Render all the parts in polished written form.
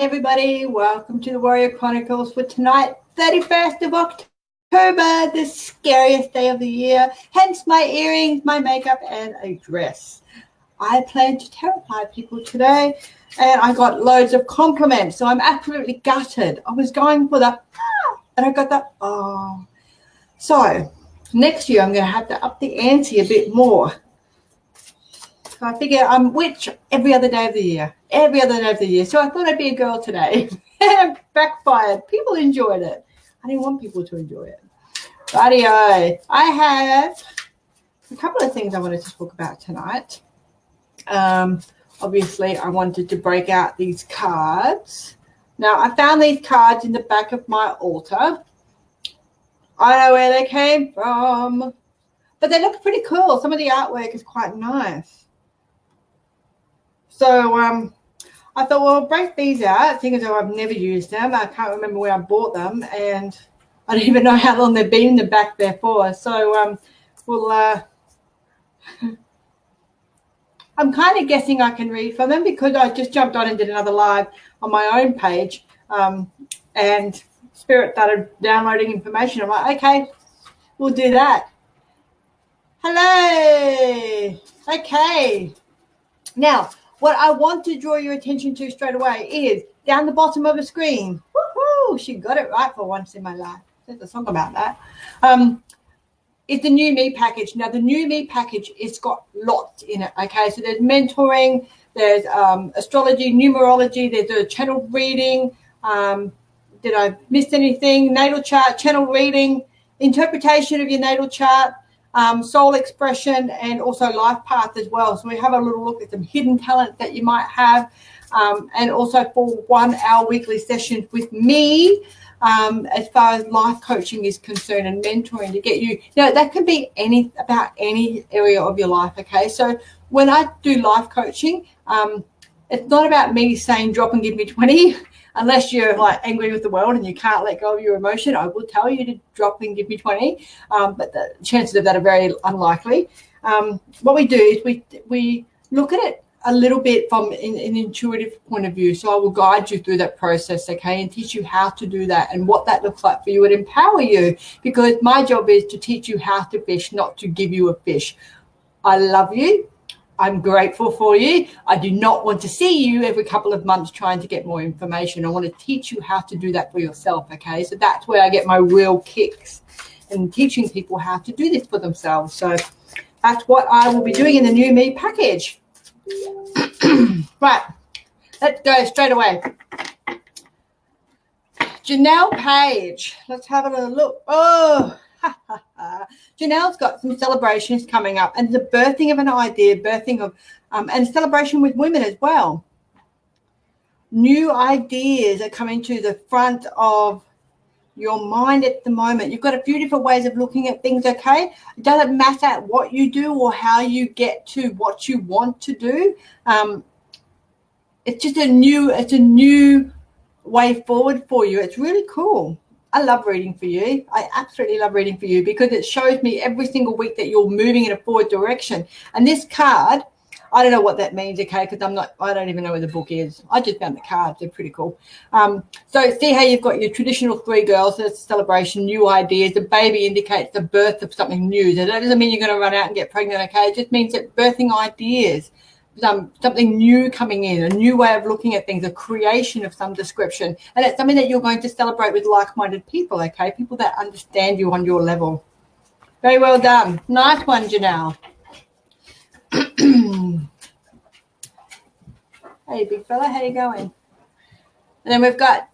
everybody, welcome to the Warrior Chronicles for tonight, 31st of October, the scariest day of the year, hence my earrings, my makeup, and a dress. I plan to terrify people today, and I got loads of compliments, so I'm absolutely gutted. I was going for the and I got the So next year I'm going to have to up the ante a bit more. So I figure I'm witch every other day of the year. So I thought I'd be a girl today. And it backfired. People enjoyed it. I didn't want people to enjoy it. Rightio. I have a couple of things I wanted to talk about tonight. Obviously, I wanted to break out these cards. Now, I found these cards in the back of my altar. I know where they came from. But they look pretty cool. Some of the artwork is quite nice. So I thought, well, I'll break these out, seeing as though I've never used them. I can't remember where I bought them, and I don't even know how long they've been in the back there for. So I'm kind of guessing I can read from them because I just jumped on and did another live on my own page, and Spirit started downloading information. I'm like, okay, we'll do that. Hello. Okay. Now, what I want to draw your attention to straight away is down the bottom of the screen. Woohoo! She got it right for once in my life. There's a song about that. It's the New Me package. Now, the New Me package, it's got lots in it, okay? So there's mentoring, there's astrology, numerology, there's a channel reading. Did I miss anything? Natal chart, channel reading, interpretation of your natal chart, soul expression, and also life path as well. So we have a little look at some hidden talents that you might have, and also for 1 hour weekly sessions with me, as far as life coaching is concerned and mentoring to get you know, that can be about any area of your life. Okay, so when I do life coaching, it's not about me saying drop and give me 20. Unless you're like angry with the world and you can't let go of your emotion, I will tell you to drop and give me 20. But the chances of that are very unlikely. What we do is we look at it a little bit from an intuitive point of view. So I will guide you through that process, okay, and teach you how to do that and what that looks like for you and empower you, because my job is to teach you how to fish, not to give you a fish. I love you. I'm grateful for you. I do not want to see you every couple of months trying to get more information. I want to teach you how to do that for yourself, okay? So that's where I get my real kicks, in teaching people how to do this for themselves. So that's what I will be doing in the New Me package. Right, let's go straight away. Janelle Page. Let's have a little look. Oh, Janelle's got some celebrations coming up, and the birthing of an idea, birthing of and celebration with women as well. New ideas are coming to the front of your mind at the moment. You've got a few different ways of looking at things, okay? It doesn't matter what you do or how you get to what you want to do. It's just a new way forward for you. It's really cool. I love reading for you. I absolutely love reading for you because it shows me every single week that you're moving in a forward direction. And this card, I don't know what that means, okay, because I don't even know where the book is. I just found the cards. They're pretty cool. So see how you've got your traditional 3 girls. That's a celebration, new ideas. The baby indicates the birth of something new. So that doesn't mean you're going to run out and get pregnant, okay? It just means that birthing ideas, something new coming in, a new way of looking at things, a creation of some description. And it's something that you're going to celebrate with like-minded people, okay? People that understand you on your level. Very well done. Nice one, Janelle. Hey, big fella, how you going? And then we've got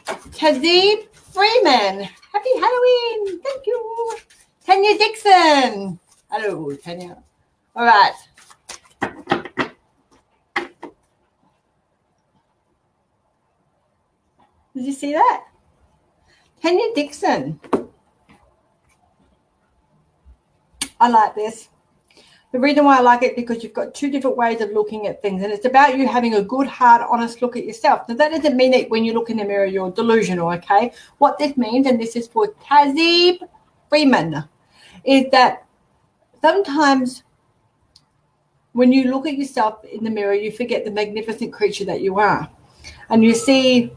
Tazib Freeman. Happy Halloween. Thank you. Tanya Dixon. Hello, Tanya. All right. Did you see that? Tanya Dixon. I like this. The reason why I like it is because you've got 2 different ways of looking at things, and it's about you having a good, hard, honest look at yourself. Now, that doesn't mean that when you look in the mirror, you're delusional, okay? What this means, and this is for Tazib Freeman, is that sometimes when you look at yourself in the mirror, you forget the magnificent creature that you are. And you see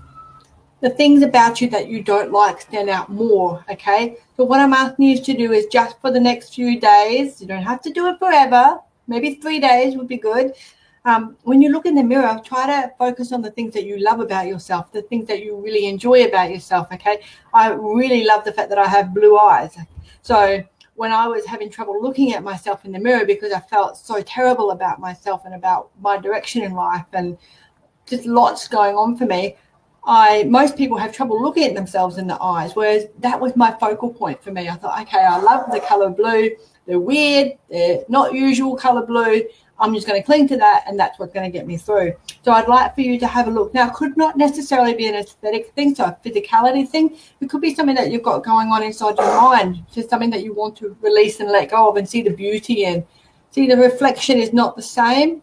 the things about you that you don't like stand out more, okay? So what I'm asking you to do is just for the next few days, you don't have to do it forever, maybe 3 days would be good. When you look in the mirror, try to focus on the things that you love about yourself, the things that you really enjoy about yourself, okay? I really love the fact that I have blue eyes. So when I was having trouble looking at myself in the mirror because I felt so terrible about myself and about my direction in life and just lots going on for me, most people have trouble looking at themselves in the eyes, whereas that was my focal point for me. I thought, okay, I love the color blue. They're weird. They're not usual color blue. I'm just going to cling to that, and that's what's going to get me through. So I'd like for you to have a look. Now, it could not necessarily be an aesthetic thing, so a physicality thing. It could be something that you've got going on inside your mind, just something that you want to release and let go of and see the beauty in. See, the reflection is not the same.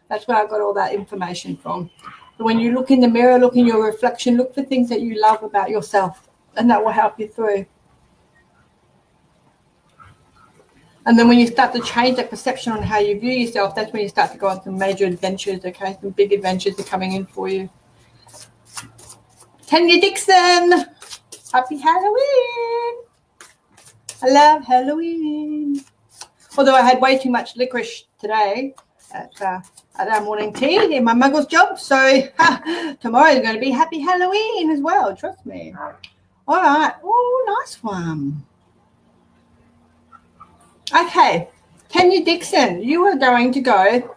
That's where I got all that information from. So when you look in the mirror, look in your reflection, look for things that you love about yourself, and that will help you through. And then when you start to change that perception on how you view yourself, that's when you start to go on some major adventures, okay? Some big adventures are coming in for you. Tanya Dixon, happy Halloween. I love Halloween. Although I had way too much licorice today at our morning tea in my muggles job. So tomorrow is going to be happy Halloween as well, trust me. All right. Oh, nice one. Okay, Tanya Dixon, you are going to go,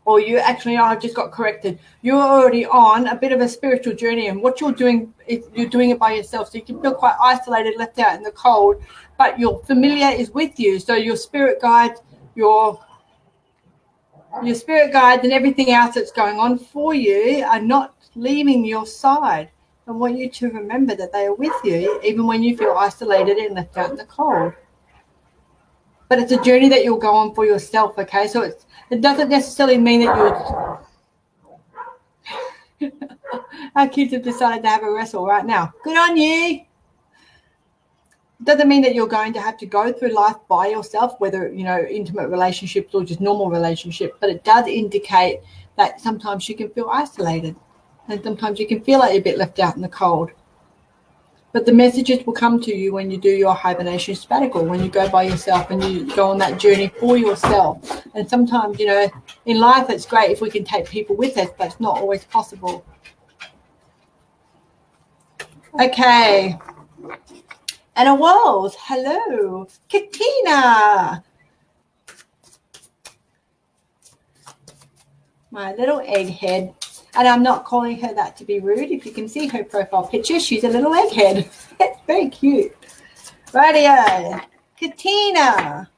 or you actually, I just got corrected. You're already on a bit of a spiritual journey, and what you're doing is you're doing it by yourself. So you can feel quite isolated, left out in the cold, but your familiar is with you. So your spirit guide, your spirit guides and everything else that's going on for you are not leaving your side. I want you to remember that they are with you, even when you feel isolated and left out in the cold. But it's a journey that you'll go on for yourself, okay? So it doesn't necessarily mean that you're... Our kids have decided to have a wrestle right now. Good on you. It doesn't mean that you're going to have to go through life by yourself, whether, intimate relationships or just normal relationships, but it does indicate that sometimes you can feel isolated and sometimes you can feel like you're a bit left out in the cold. But the messages will come to you when you do your hibernation sabbatical, when you go by yourself and you go on that journey for yourself. And sometimes, in life it's great if we can take people with us, but it's not always possible. Okay. Anna Walls, hello. Katina. My little egghead. And I'm not calling her that to be rude. If you can see her profile picture, she's a little egghead. It's very cute. Radio. Katina.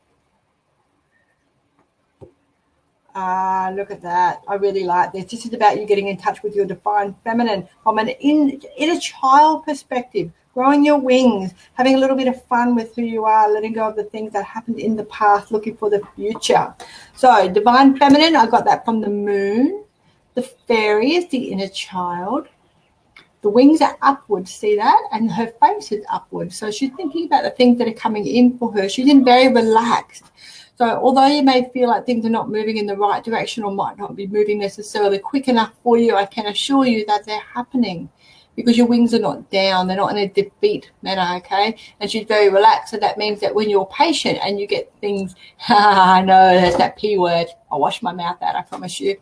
Look at that. I really like this. This is about you getting in touch with your divine feminine from an inner child perspective, growing your wings, having a little bit of fun with who you are, letting go of the things that happened in the past, looking for the future. So divine feminine, I got that from the moon. The fairy is the inner child. The wings are upwards, see that? And her face is upwards. So she's thinking about the things that are coming in for her. She's in very relaxed. So although you may feel like things are not moving in the right direction or might not be moving necessarily quick enough for you, I can assure you that they're happening because your wings are not down. They're not in a defeat manner, okay? And she's very relaxed. So that means that when you're patient and you get things, I know that's that P word. I'll wash my mouth out, I promise you.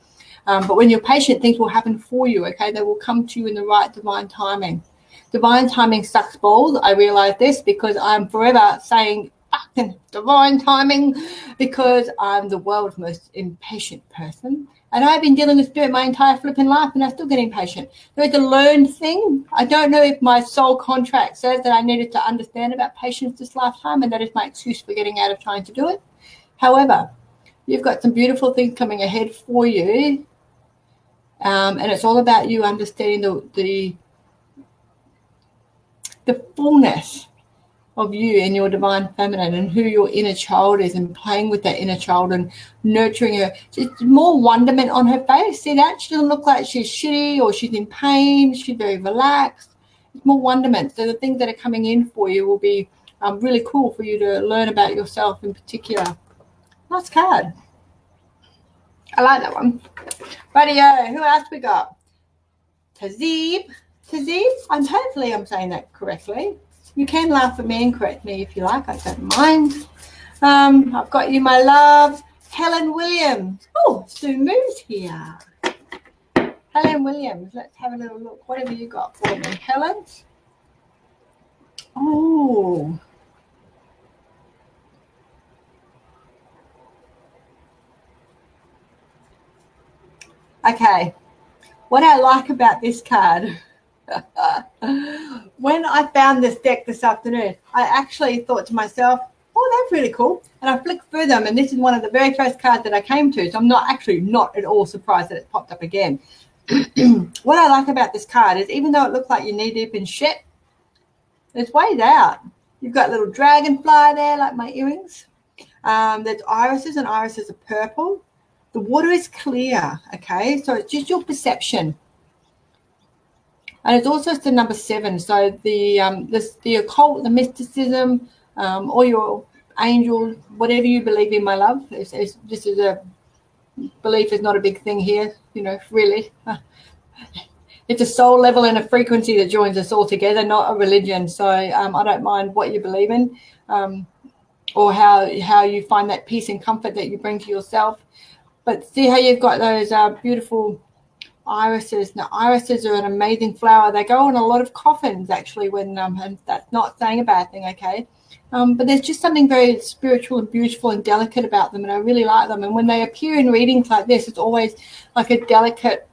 But when you're patient, things will happen for you, okay? They will come to you in the right divine timing. Divine timing sucks balls. I realize this because I'm forever saying fucking divine timing because I'm the world's most impatient person. And I've been dealing with spirit my entire flipping life and I'm still getting patient. There is a learned thing. I don't know if my soul contract says that I needed to understand about patience this lifetime and that is my excuse for getting out of trying to do it. However, you've got some beautiful things coming ahead for you. And it's all about you understanding the fullness of you and your divine feminine and who your inner child is and playing with that inner child and nurturing her. It's more wonderment on her face. See that? She doesn't look like she's shitty or she's in pain. She's very relaxed. It's more wonderment. So the things that are coming in for you will be really cool for you to learn about yourself in particular. Nice card. I like that one. Rightio, who else we got? Tazeeb. Hopefully I'm saying that correctly. You can laugh at me and correct me if you like. I don't mind. I've got you, my love. Helen Williams. Oh, Sue Moo's here. Helen Williams. Let's have a little look. What have you got for me, Helen? Oh. Okay. What I like about this card, when I found this deck this afternoon, I actually thought to myself, oh, that's really cool. And I flicked through them, and this is one of the very first cards that I came to. So I'm not at all surprised that it popped up again. What I like about this card is even though it looks like you're knee deep in shit, there's ways out. You've got little dragonfly there, like my earrings. There's irises, and irises are purple. The water is clear, okay? So it's just your perception. And it's also the number 7. So the occult, the mysticism, or your angel, whatever you believe in, my love. This is a belief is not a big thing here, really. It's a soul level and a frequency that joins us all together, not a religion. So I don't mind what you believe in, or how you find that peace and comfort that you bring to yourself. But see how you've got those beautiful irises. Now, irises are an amazing flower. They go on a lot of coffins, actually, when and that's not saying a bad thing, okay? But there's just something very spiritual and beautiful and delicate about them, and I really like them. And when they appear in readings like this, it's always like a delicate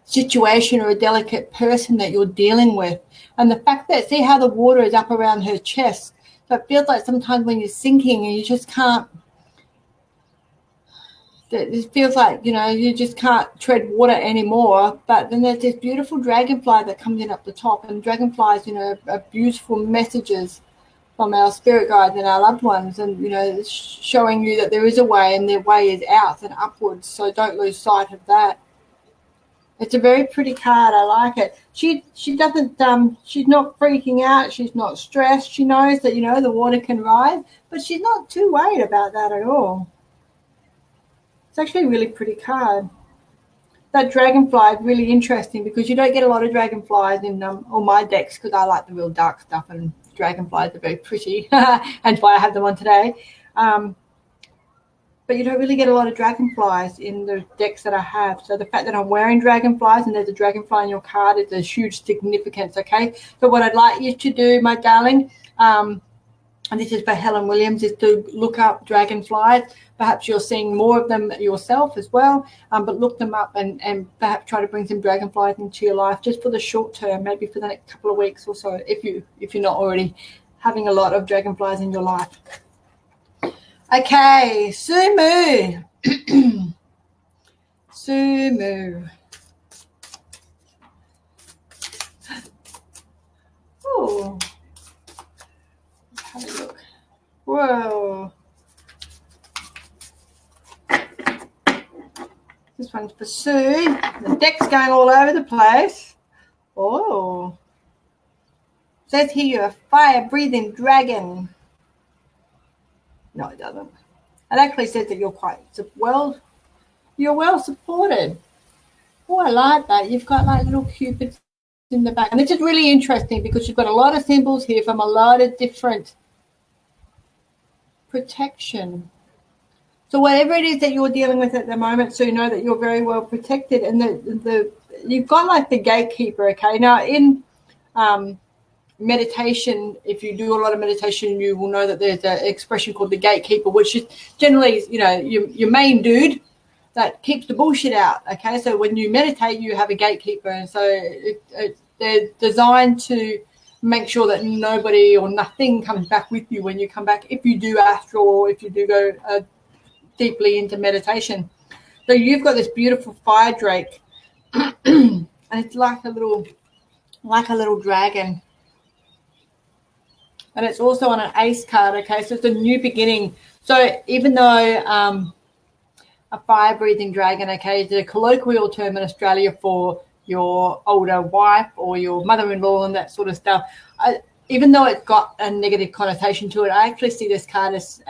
situation or a delicate person that you're dealing with. And the fact that, see how the water is up around her chest, so it feels like sometimes when you're sinking and you just can't, it feels like, you just can't tread water anymore. But then there's this beautiful dragonfly that comes in up the top, and dragonflies, are beautiful messages from our spirit guides and our loved ones, and, showing you that there is a way, and their way is out and upwards. So don't lose sight of that. It's a very pretty card. I like it. She doesn't, she's not freaking out. She's not stressed. She knows that, the water can rise, but she's not too worried about that at all. It's actually a really pretty card. That dragonfly is really interesting because you don't get a lot of dragonflies in all my decks, because I like the real dark stuff, and dragonflies are very pretty. Hence why I have them on today. But you don't really get a lot of dragonflies in the decks that I have. So the fact that I'm wearing dragonflies and there's a dragonfly in your card is a huge significance, okay? So what I'd like you to do, my darling, and this is for Helen Williams, is to look up dragonflies. Perhaps you're seeing more of them yourself as well, but look them up and perhaps try to bring some dragonflies into your life just for the short term, maybe for the next couple of weeks or so, if you're not already having a lot of dragonflies in your life. Okay, Sue Moo. Sue Moo. Oh, have a look. Whoa. This one's for Sue. The deck's going all over the place. Oh. Says here you're a fire-breathing dragon. No, it doesn't. It actually says that you're well supported. Oh, I like that. You've got like little cupids in the back. And this is really interesting because you've got a lot of symbols here from a lot of different protection. So whatever it is that you're dealing with at the moment, so you know that you're very well protected. And you've got like the gatekeeper, okay? Now in meditation, if you do a lot of meditation, you will know that there's an expression called the gatekeeper, which is generally, your main dude that keeps the bullshit out, okay? So when you meditate, you have a gatekeeper, and so they're designed to make sure that nobody or nothing comes back with you when you come back, if you do astral or if you do go deeply into meditation. So you've got this beautiful fire drake, and it's like a little dragon. And it's also on an ace card, okay? So it's a new beginning. So even though a fire-breathing dragon, okay, is a colloquial term in Australia for your older wife or your mother-in-law and that sort of stuff, even though it's got a negative connotation to it, I actually see this card as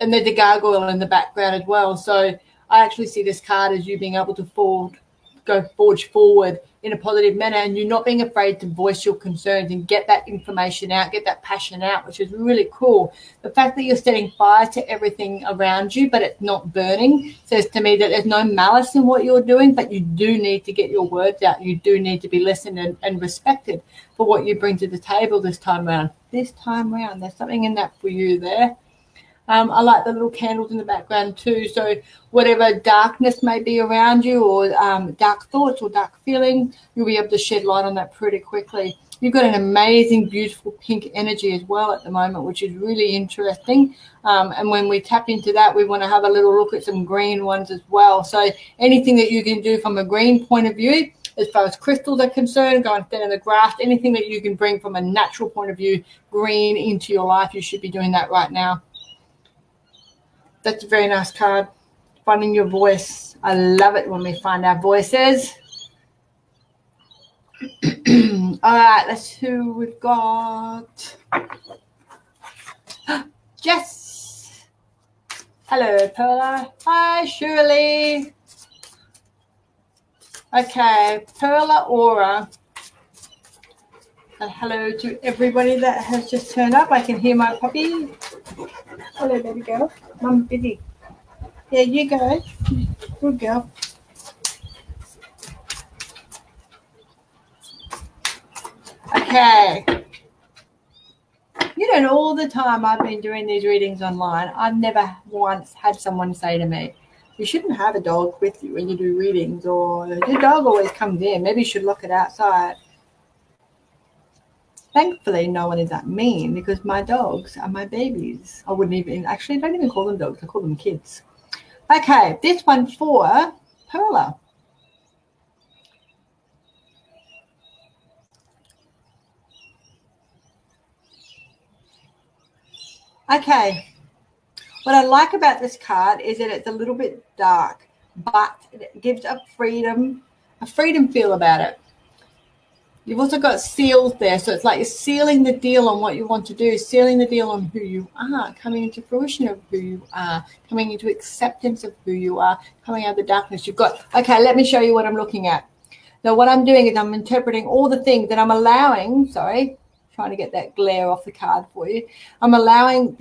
and there's a gargoyle in the background as well. So I actually see this card as you being able to forge forward in a positive manner, and you're not being afraid to voice your concerns and get that information out, get that passion out, which is really cool. The fact that you're setting fire to everything around you, but it's not burning, says to me that there's no malice in what you're doing, but you do need to get your words out. You do need to be listened and respected for what you bring to the table this time around. There's something in that for you there. I like the little candles in the background too. So whatever darkness may be around you, or dark thoughts or dark feelings, you'll be able to shed light on that pretty quickly. You've got an amazing, beautiful pink energy as well at the moment, which is really interesting. And when we tap into that, we want to have a little look at some green ones as well. So anything that you can do from a green point of view, as far as crystals are concerned, go and stand in the grass, anything that you can bring from a natural point of view, green into your life, you should be doing that right now. That's a very nice card. Finding your voice. I love it when we find our voices. All right, let's see who we've got. Jess. Hello, Perla. Hi, Shirley. Okay, Perla Aura. Hello to everybody that has just turned up. I can hear my puppy. Hello, baby girl. Mum's busy. Yeah, you go. Good girl. Okay. You know, all the time I've been doing these readings online, I've never once had someone say to me, you shouldn't have a dog with you when you do readings, or your dog always comes in. Maybe you should lock it outside. Thankfully, no one is that mean, because my dogs are my babies. I don't even call them dogs. I call them kids. Okay, this one for Perla. Okay, what I like about this card is that it's a little bit dark, but it gives a freedom feel about it. You've also got seals there, so it's like you're sealing the deal on what you want to do, sealing the deal on who you are, coming into fruition of who you are, coming into acceptance of who you are, coming out of the darkness. You've got, okay, let me show you what I'm looking at. Now, what I'm doing is I'm interpreting all the things that I'm allowing, trying to get that glare off the card for you. I'm allowing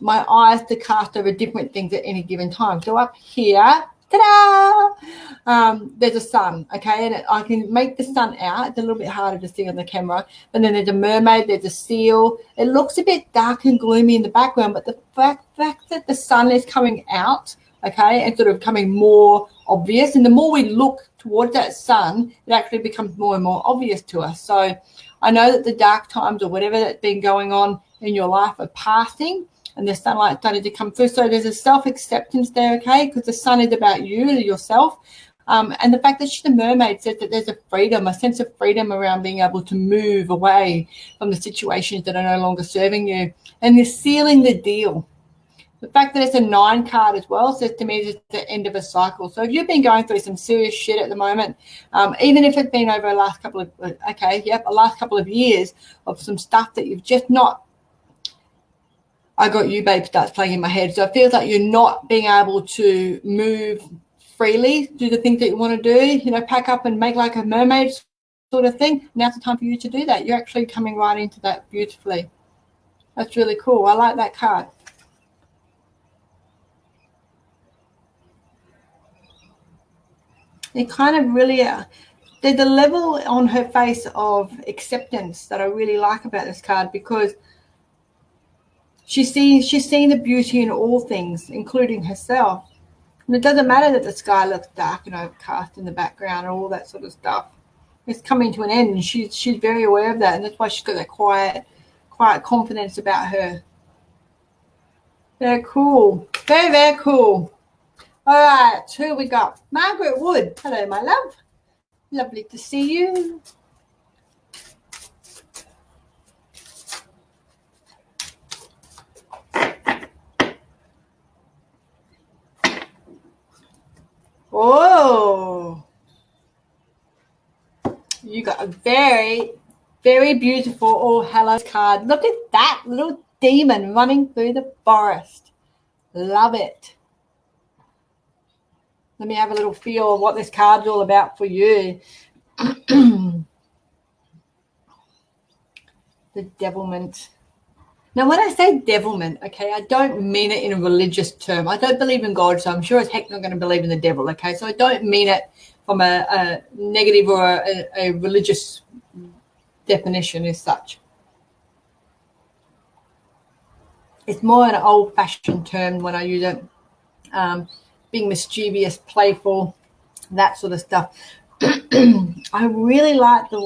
my eyes to cast over different things at any given time. So up here, ta-da! There's a sun, okay, and I can make the sun out. It's a little bit harder to see on the camera. And then there's a mermaid, there's a seal. It looks a bit dark and gloomy in the background, but the fact that the sun is coming out, okay, and sort of becoming more obvious, and the more we look towards that sun, it actually becomes more and more obvious to us. So I know that the dark times or whatever that's been going on in your life are passing, and the sunlight started to come through. So there's a self-acceptance there, okay, because the sun is about you, yourself. And the fact that she's a mermaid says that there's a sense of freedom around being able to move away from the situations that are no longer serving you. And you're sealing the deal. The fact that it's a 9 card as well says to me it's the end of a cycle. So if you've been going through some serious shit at the moment, even if it's been over a last couple of years of some stuff that you've just not, I got you, babe, starts playing in my head. So it feels like you're not being able to move freely, do the things that you want to do, pack up and make like a mermaid sort of thing. Now's the time for you to do that. You're actually coming right into that beautifully. That's really cool. I like that card. It kind of really, there's a level on her face of acceptance that I really like about this card, because she's seen the beauty in all things, including herself. And it doesn't matter that the sky looks dark and overcast in the background and all that sort of stuff. It's coming to an end, and she's very aware of that, and that's why she's got that quiet confidence about her. Very cool. Very, very cool. All right, who we got? Margaret Wood. Hello, my love. Lovely to see you. Oh, you got a very, very beautiful All Hallows card. Look at that little demon running through the forest. Love it. Let me have a little feel of what this card's all about for you. The devilment. Now, when I say devilment, okay, I don't mean it in a religious term. I don't believe in God, so I'm sure as heck not going to believe in the devil, okay? So I don't mean it from a negative or a religious definition as such. It's more an old-fashioned term when I use it, being mischievous, playful, that sort of stuff. I really like the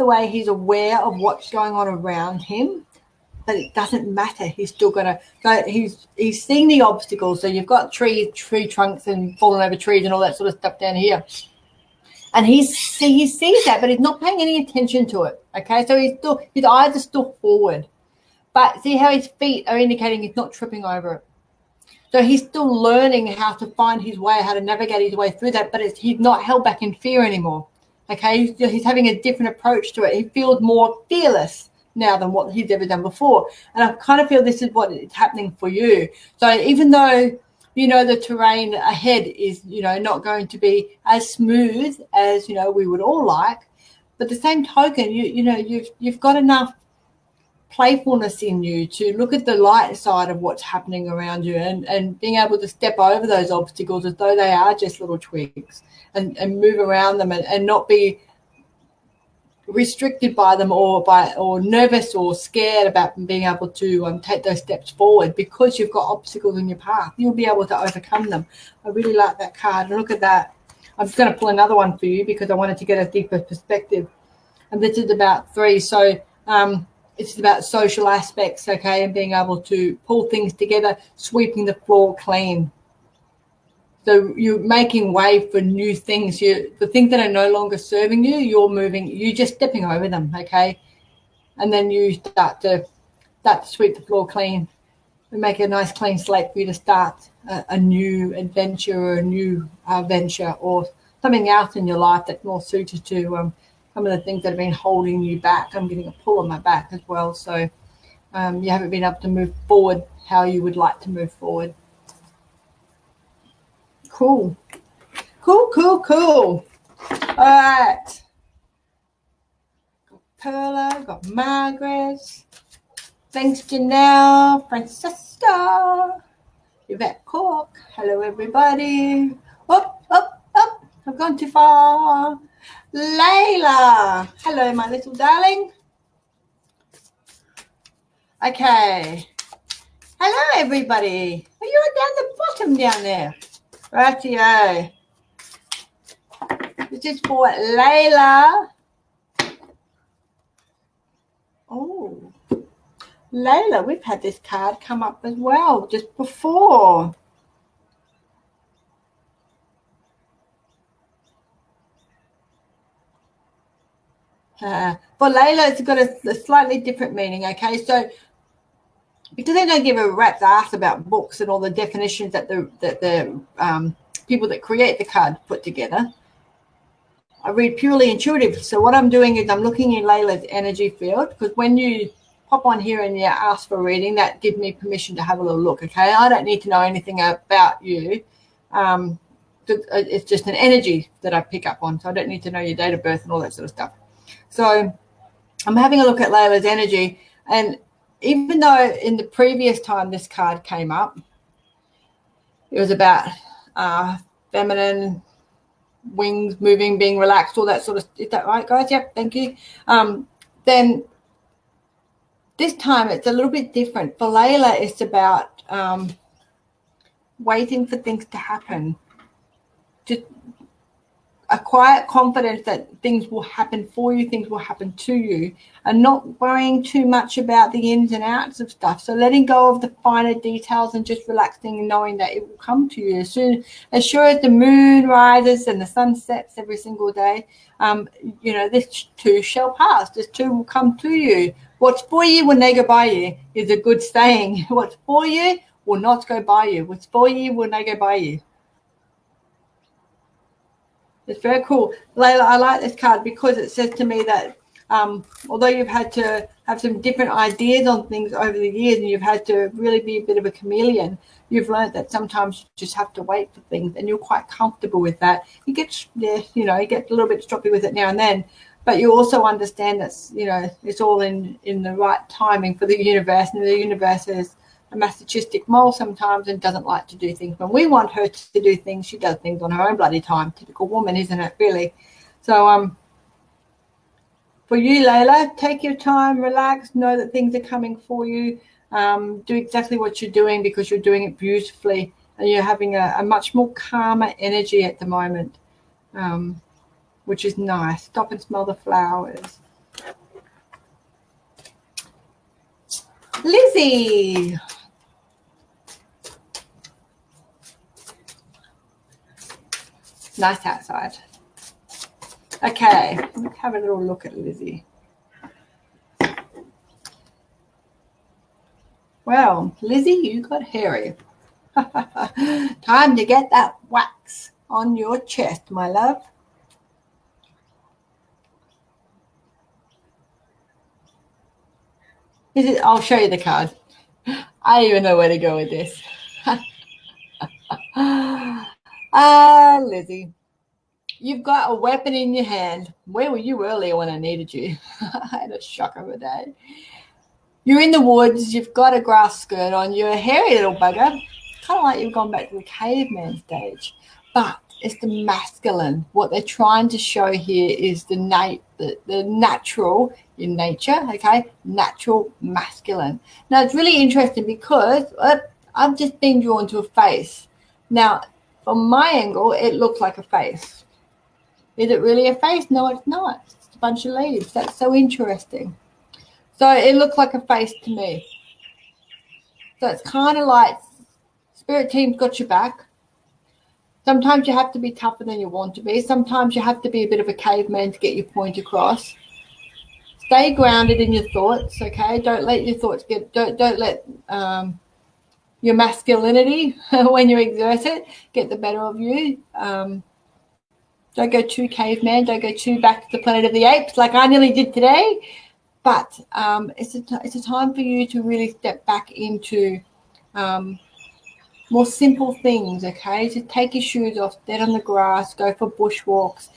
way he's aware of what's going on around him, but it doesn't matter. He's still gonna go. He's seeing the obstacles. So you've got tree trunks and falling over trees and all that sort of stuff down here, and he sees that, but he's not paying any attention to it. Okay, so his eyes are still forward, but see how his feet are indicating he's not tripping over it. So he's still learning how to find his way, how to navigate his way through that, but he's not held back in fear anymore. Okay, he's having a different approach to it. He feels more fearless now than what he's ever done before. And I kind of feel this is what is happening for you. So even though, you know, the terrain ahead is, you know, not going to be as smooth as, you know, we would all like, but the same token, you've got enough playfulness in you to look at the light side of what's happening around you and being able to step over those obstacles as though they are just little twigs and move around them and not be restricted by them or nervous or scared about being able to take those steps forward because you've got obstacles in your path. You'll be able to overcome them. I really like that card. And look at that. I'm just going to pull another one for you because I wanted to get a deeper perspective. And this is about 3. So it's about social aspects, okay, and being able to pull things together, sweeping the floor clean. So you're making way for new things. The things that are no longer serving you, you're just stepping over them, okay? And then you start to sweep the floor clean and make a nice clean slate for you to start a new adventure or a new venture or something else in your life that's more suited to some of the things that have been holding you back. I'm getting a pull on my back as well. So you haven't been able to move forward how you would like to move forward. Cool. All right. Got Perla, got Margaret. Thanks, Janelle, Francesca, Yvette Cork. Hello, everybody. Up. I've gone too far. Layla. Hello, my little darling. Okay. Hello, everybody. Are you down the bottom down there? Rightio. This is for Layla. Oh, Layla, we've had this card come up as well just before. For Layla, it's got a slightly different meaning, okay? So because they don't give a rat's ass about books and all the definitions that the people that create the card put together, I read purely intuitive. So what I'm doing is I'm looking in Layla's energy field, because when you pop on here and you ask for a reading, that gives me permission to have a little look, okay? I don't need to know anything about you. It's just an energy that I pick up on, so I don't need to know your date of birth and all that sort of stuff. So I'm having a look at Layla's energy, and even though in the previous time this card came up, it was about feminine, wings moving, being relaxed, all that sort of, is that right, guys? Yep, thank you. Then this time it's a little bit different. For Layla, it's about waiting for things to happen, just a quiet confidence that things will happen for you, things will happen to you, and not worrying too much about the ins and outs of stuff. So letting go of the finer details and just relaxing and knowing that it will come to you as sure as the moon rises and the sun sets every single day. This too shall pass. This too will come to you. What's for you will never go by you is a good saying. What's for you will not go by you. What's for you will never go by you. It's very cool. Layla, I like this card because it says to me that Although you've had to have some different ideas on things over the years and you've had to really be a bit of a chameleon, you've learned that sometimes you just have to wait for things, and you're quite comfortable with that. You get, you get a little bit stroppy with it now and then, but you also understand that, it's all in the right timing for the universe, and the universe is a masochistic mole sometimes and doesn't like to do things. When we want her to do things, she does things on her own bloody time. Typical woman, isn't it, really? So, for you, Layla, take your time, relax, know that things are coming for you. Do exactly what you're doing because you're doing it beautifully, and you're having a much more calmer energy at the moment, which is nice. Stop and smell the flowers. Lizzie. Nice outside. Okay, let's have a little look at Lizzie. Well, Lizzie, you got hairy. Time to get that wax on your chest, my love. I'll show you the card. I don't even know where to go with this. Lizzie, you've got a weapon in your hand. Where were you earlier when I needed you? I had a shock of a day. You're in the woods. You've got a grass skirt on. You're a hairy little bugger. Kind of like you've gone back to the caveman stage. But it's the masculine. What they're trying to show here is the natural in nature, okay? Natural masculine. Now, it's really interesting because I've just been drawn to a face. Now, from my angle, it looks like a face. Is it really a face? No, it's not. It's a bunch of leaves. That's so interesting. So it looks like a face to me. So it's kind of like spirit team's got your back. Sometimes you have to be tougher than you want to be. Sometimes you have to be a bit of a caveman to get your point across. Stay grounded in your thoughts, okay? Don't let your thoughts don't let your masculinity, when you exert it, get the better of you. Don't go too caveman. Don't go too back to the planet of the apes like I nearly did today. But it's a time for you to really step back into more simple things, okay? To take your shoes off, stand on the grass, go for bushwalks.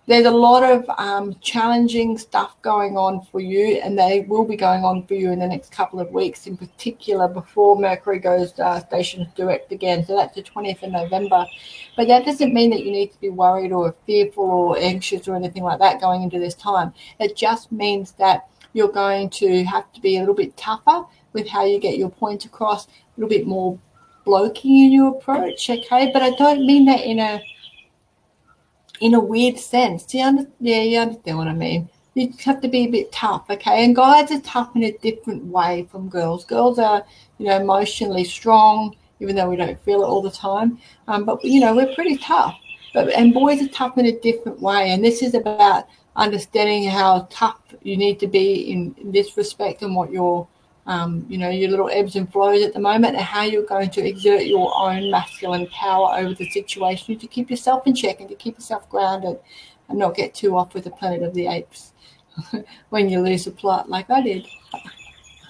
There's a lot of challenging stuff going on for you, and they will be going on for you in the next couple of weeks, in particular before Mercury goes stations direct again. So that's the 20th of November. But that doesn't mean that you need to be worried or fearful or anxious or anything like that going into this time. It just means that you're going to have to be a little bit tougher with how you get your point across, a little bit more blokey in your approach, okay? But I don't mean that in a weird sense. You understand what I mean. You have to be a bit tough, okay? And guys are tough in a different way from girls. Girls are, emotionally strong, even though we don't feel it all the time. But we're pretty tough. And boys are tough in a different way. And this is about understanding how tough you need to be in this respect, and what your little ebbs and flows at the moment, and how you're going to exert your own masculine power over the situation to keep yourself in check and to keep yourself grounded and not get too off with the planet of the apes when you lose a plot like I did.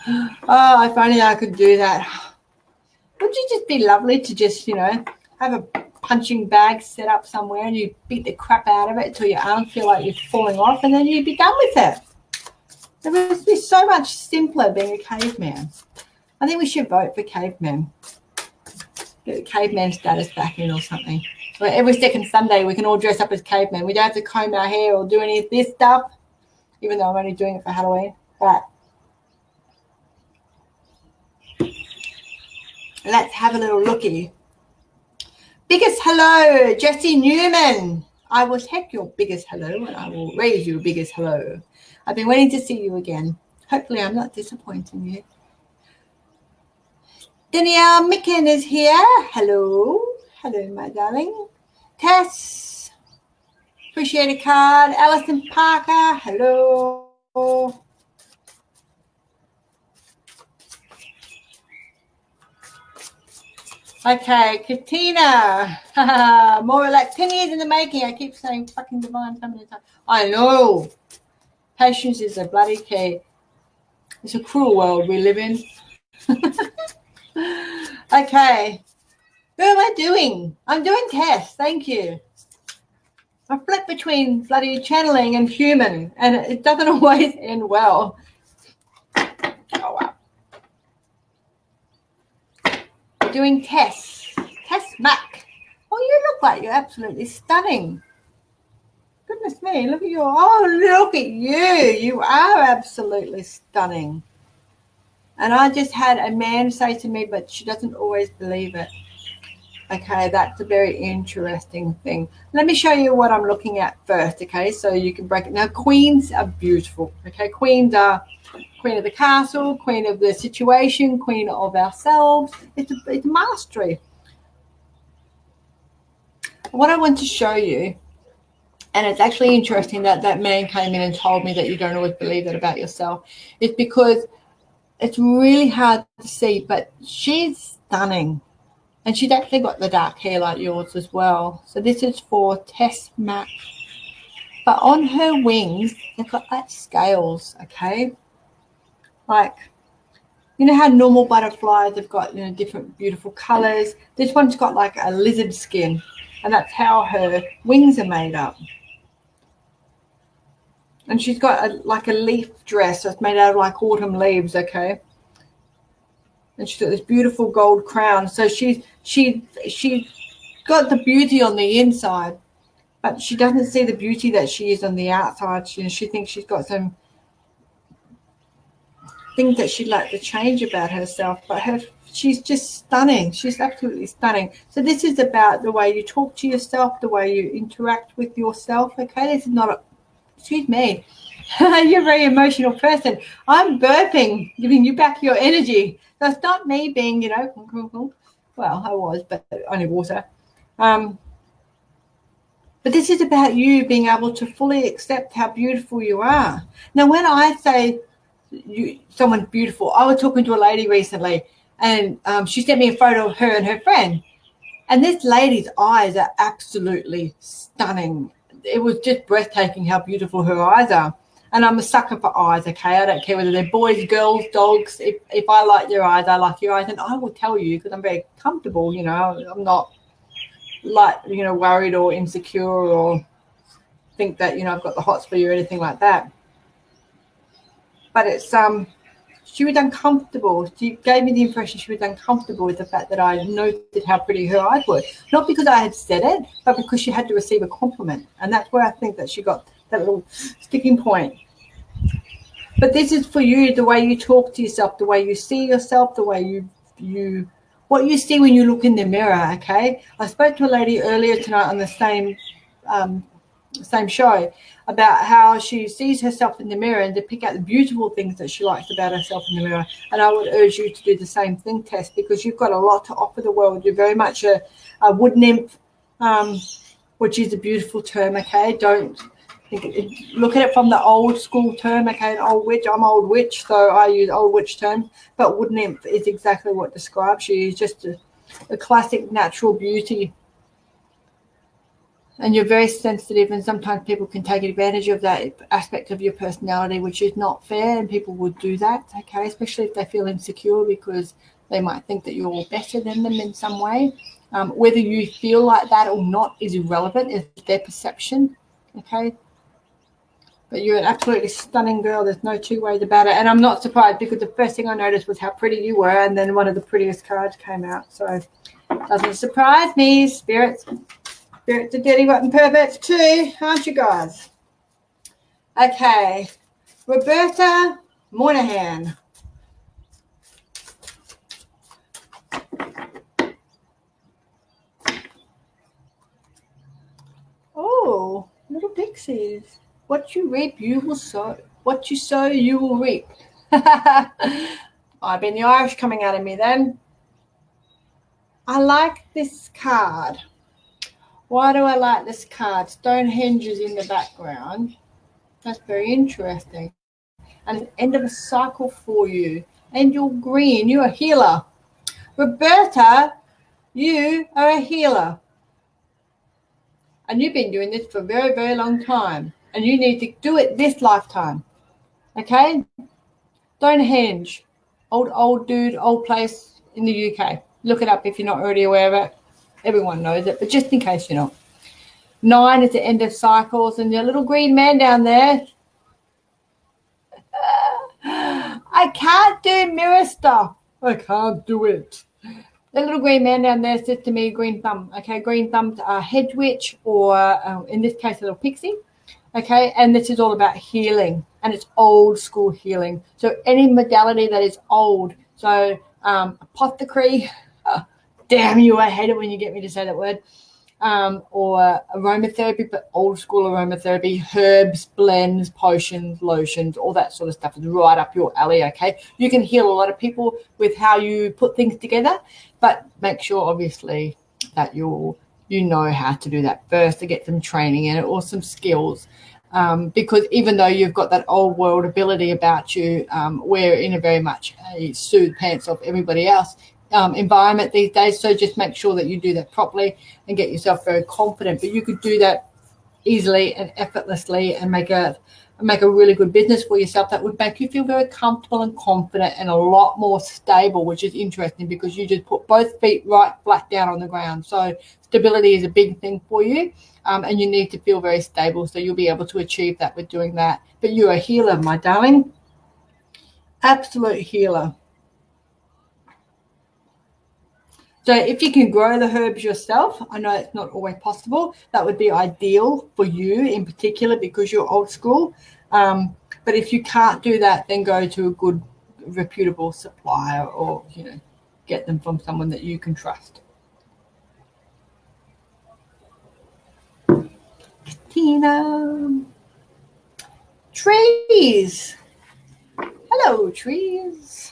Oh, if only I could do that. Wouldn't it just be lovely to just, have a punching bag set up somewhere and you beat the crap out of it until your arms feel like you're falling off, and then you'd be done with it. It would be so much simpler being a caveman. I think we should vote for cavemen. Get the caveman status back in or something. Where every second Sunday we can all dress up as cavemen. We don't have to comb our hair or do any of this stuff, even though I'm only doing it for Halloween. But let's have a little looky. Biggest hello, Jessie Newman. I will take your biggest hello and I will raise your biggest hello. I've been waiting to see you again. Hopefully I'm not disappointing you. Danielle Micken is here. Hello. Hello, my darling. Tess. Appreciate a card. Alison Parker. Hello. Okay, Katina. More like 10 years in the making. I keep saying fucking divine feminine. I know. Patience is a bloody key. It's a cruel world we live in. Okay. Who am I doing? I'm doing Tess. Thank you. I flip between bloody channeling and human, and it doesn't always end well. Oh, wow. We're doing Tess. Tess Mack. Oh, you look like you're absolutely stunning. Goodness me, look at you. Oh, look at you. You are absolutely stunning. And I just had a man say to me, but she doesn't always believe it. Okay, that's a very interesting thing. Let me show you what I'm looking at first, okay, so you can break it. Now, queens are beautiful, okay? Queens are queen of the castle, queen of the situation, queen of ourselves. It's mastery. What I want to show you, and it's actually interesting that that man came in and told me that you don't always believe that about yourself, is because it's really hard to see, but she's stunning. And she's actually got the dark hair like yours as well. So this is for Tess Mack. But on her wings, they've got like scales, okay? Like, you know how normal butterflies have got, you know, different beautiful colors? This one's got like a lizard skin. And that's how her wings are made up. And she's got like a leaf dress that's made out of like autumn leaves, okay? And she's got this beautiful gold crown. So she's got the beauty on the inside, but she doesn't see the beauty that she is on the outside. She thinks she's got some things that she'd like to change about herself, but she's just stunning. She's absolutely stunning. So this is about the way you talk to yourself, the way you interact with yourself, okay? This is not excuse me. You're a very emotional person. I'm burping, giving you back your energy. So it's not me being, you know, well, I was, but only water. But this is about you being able to fully accept how beautiful you are. Now, when I say someone's beautiful, I was talking to a lady recently, and she sent me a photo of her and her friend. And this lady's eyes are absolutely stunning. It was just breathtaking how beautiful her eyes are. And I'm a sucker for eyes, okay? I don't care whether they're boys, girls, dogs. If I like your eyes, I like your eyes. And I will tell you because I'm very comfortable, you know. I'm not, like, you know, worried or insecure or think that, you know, I've got the hots for you or anything like that. But it's, she was uncomfortable. She gave me the impression she was uncomfortable with the fact that I noted how pretty her eyes were. Not because I had said it, but because she had to receive a compliment. And that's where I think that she got that little sticking point. But this is for you, the way you talk to yourself, the way you see yourself, the way what you see when you look in the mirror, okay? I spoke to a lady earlier tonight on the same show about how she sees herself in the mirror and to pick out the beautiful things that she likes about herself in the mirror. And I would urge you to do the same thing, Tess, because you've got a lot to offer the world. You're very much a wood nymph, which is a beautiful term, okay? Don't look at it from the old school term, okay? An old witch. I'm old witch, so I use old witch term. But wood nymph is exactly what describes you. It's just a classic natural beauty. And you're very sensitive, and sometimes people can take advantage of that aspect of your personality, which is not fair, and people would do that, okay, especially if they feel insecure because they might think that you're better than them in some way. Whether you feel like that or not is irrelevant. It's their perception, okay? But you're an absolutely stunning girl. There's no two ways about it. And I'm not surprised because the first thing I noticed was how pretty you were, and then one of the prettiest cards came out. So it doesn't surprise me, spirits. Spirits are dirty, rotten perverts too, aren't you guys? Okay, Roberta Moynihan. Oh, little pixies. What you reap, you will sow. What you sow, you will reap. I've been the Irish coming out of me then. I like this card. Why do I like this card? Stonehenge is in the background. That's very interesting. And it's the end of a cycle for you. And you're green. You're a healer. Roberta, you are a healer. And you've been doing this for a very, very long time. and you need to do it this lifetime. Okay? Stonehenge, old dude, old place in the UK. Look it up if you're not already aware of it. Everyone knows it, but just in case you're not. 9 is the end of cycles, and your little green man down there. I can't do mirror stuff. I can't do it. The little green man down there says to me, green thumb. Okay, green thumb, hedge witch, or in this case, a little pixie. Okay, and this is all about healing, and it's old school healing. So any modality that is old, so apothecary, damn you, I hate it when you get me to say that word, or aromatherapy, but old school aromatherapy, herbs, blends, potions, lotions, all that sort of stuff is right up your alley, okay? You can heal a lot of people with how you put things together, but make sure, obviously, that you know how to do that first, to get some training in it or some skills. Because even though you've got that old world ability about you, we're in a very much a suit pants off everybody else environment these days. So just make sure that you do that properly and get yourself very confident. But you could do that easily and effortlessly and make a really good business for yourself that would make you feel very comfortable and confident and a lot more stable, which is interesting because you just put both feet right flat down on the ground. So stability is a big thing for you, and you need to feel very stable, so you'll be able to achieve that with doing that. But you're a healer, my darling. Absolute healer. So if you can grow the herbs yourself, I know it's not always possible. That would be ideal for you in particular because you're old school. But if you can't do that, then go to a good, reputable supplier or, get them from someone that you can trust. Tina. Trees. Hello, trees.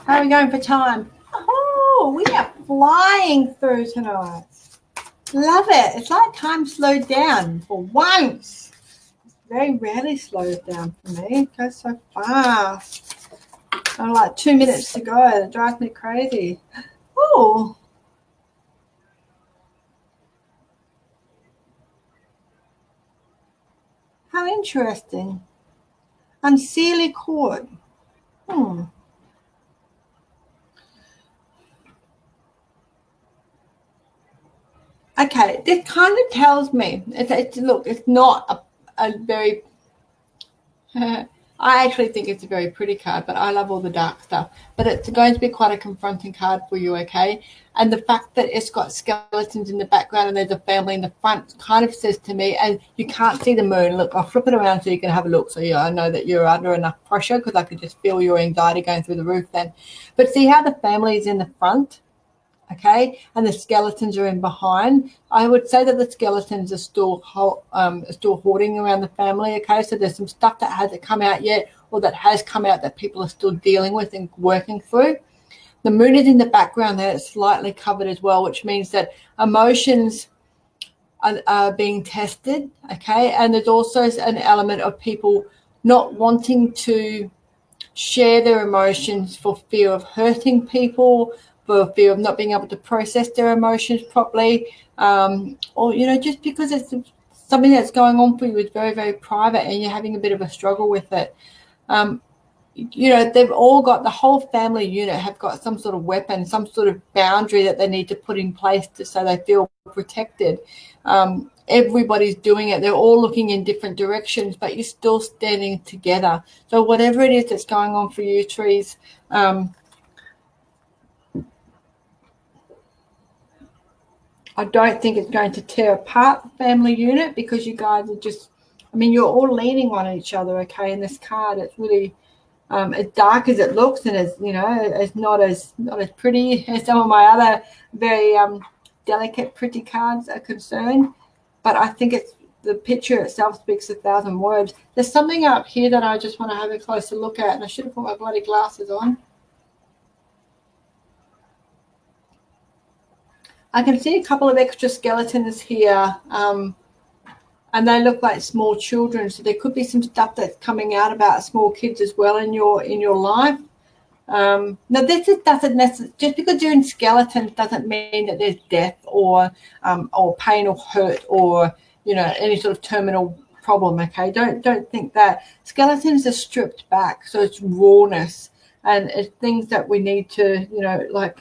How are we going for time? Oh, we are flying through tonight. Love it. It's like time slowed down for once. It very rarely slows down for me. It goes so fast. I'm like 2 minutes to go. It drives me crazy. Oh. How interesting. Unseelie cord. Okay, this kind of tells me, look, it's not a very, I actually think it's a very pretty card, but I love all the dark stuff. But it's going to be quite a confronting card for you, okay? And the fact that it's got skeletons in the background and there's a family in the front kind of says to me, and you can't see the moon. Look, I'll flip it around so you can have a look. So I know that you're under enough pressure because I could just feel your anxiety going through the roof then. But see how the family is in the front? Okay, and the skeletons are in behind. I would say that the skeletons are still hoarding around the family. Okay, so there's some stuff that hasn't come out yet, or that has come out that people are still dealing with and working through. The moon is in the background there; it's slightly covered as well, which means that emotions are being tested. Okay, and there's also an element of people not wanting to share their emotions for fear of hurting people, for fear of not being able to process their emotions properly, or, just because it's something that's going on for you is very, very private and you're having a bit of a struggle with it. They've all got, the whole family unit have got some sort of weapon, some sort of boundary that they need to put in place so they feel protected. Everybody's doing it. They're all looking in different directions, but you're still standing together. So whatever it is that's going on for you, trees, I don't think it's going to tear apart the family unit because you guys are just, you're all leaning on each other, okay, in this card. It's really as dark as it looks, and it's not as pretty as some of my other very delicate, pretty cards are concerned. But I think the picture itself speaks 1,000 words. There's something up here that I just want to have a closer look at, and I should have put my bloody glasses on. I can see a couple of extra skeletons here, and they look like small children. So there could be some stuff that's coming out about small kids as well in your life. Now, doesn't necessarily, just because you're in skeletons doesn't mean that there's death or pain or hurt or, you know, any sort of terminal problem. Okay, don't think that. Skeletons are stripped back, so it's rawness, and it's things that we need to, you know, like